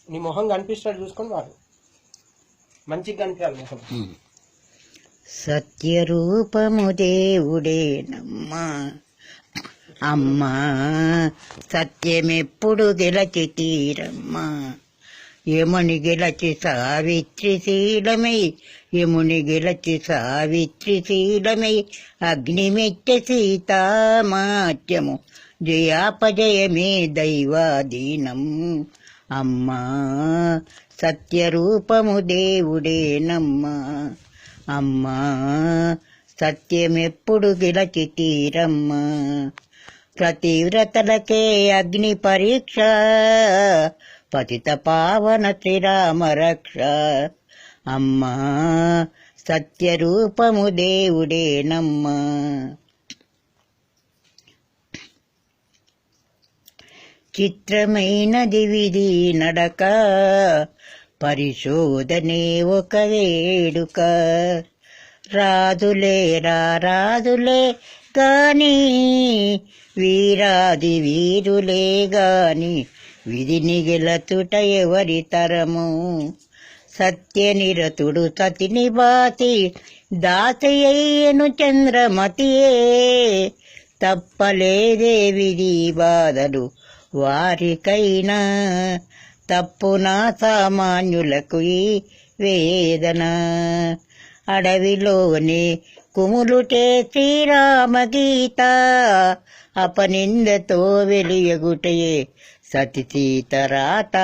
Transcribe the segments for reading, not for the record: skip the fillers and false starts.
నీ మొహం కనిపిస్తాడు చూసుకొని వాడు మంచిగా కనిపించాలి మొహం. సత్యరూపము దేవుడేనమ్మా అమ్మా, సత్యమెప్పుడు గెలచి తీరమ్మా. యముని గెలచి సావిత్రి శీలమై, యముని గెలచి సావిత్రి శీలమై, అగ్నిమెచ్చ సీతామాత్యము జయాపజయమే దైవాధీనం. అమ్మా సత్యరూపము దేవుడేనమ్మా అమ్మా, సత్యమెప్పుడు గెలచి తీరమ్మా. ప్రతివ్రతలకే అగ్ని పరీక్ష, పతిత పావన శ్రీరామ రక్ష. అమ్మా సత్యరూపము దేవుడేనమ్మా. చిత్రమైనది విధి నడక, పరిశోధనే ఒక వేడుక. రాదులే రాదులే గాని, వీరాది వీరులే గాని, విధిని గెలచుట ఎవరి తరము. సత్యనిరతుడు సతిని బాతి, దాసయ్యను చంద్రమతియే. తప్పలేదే విధి బాధలు వారికైనా, తప్పునా సామాన్యులకు ఈ వేదన. అడవిలోనే కుములుటే శ్రీరామ గీత, అపనిందతో వెలియగుటయే సతి సీతరాత.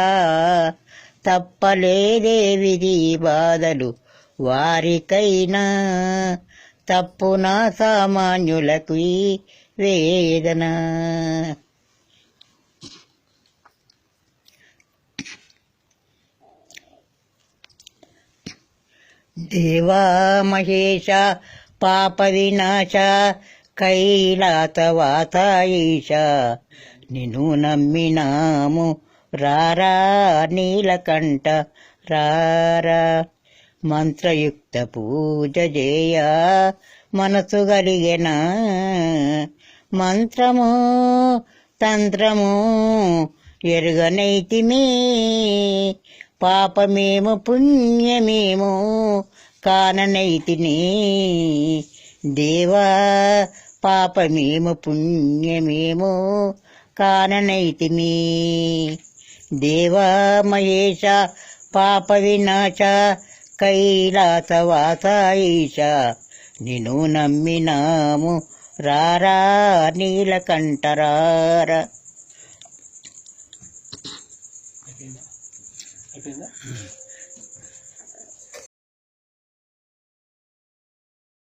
తప్పలేదే విధి బాధలు వారికైనా, తప్పునా సామాన్యులకు ఈ వేదన. దేవా మహేశ పాప వినాశ, కైలాసవాస ఈశ, నిన్ను నమ్మినాము రారా నీలకంఠ రారా. మంత్రయుక్త పూజ చేయ మనసు కలిగెన, మంత్రము తంత్రము ఎరుగనైతిమి. పాపమేమో పుణ్యమేమో కాననైతిని. దేవా పాపమేమో పుణ్యమేమో కాననైతిమి. దేవా మహేశ పాప వినాశ, కైలాసవాస ఈశ, నిన్ను నమ్మినాము రారా నీలకంఠ రారా. అయిపోయిందా?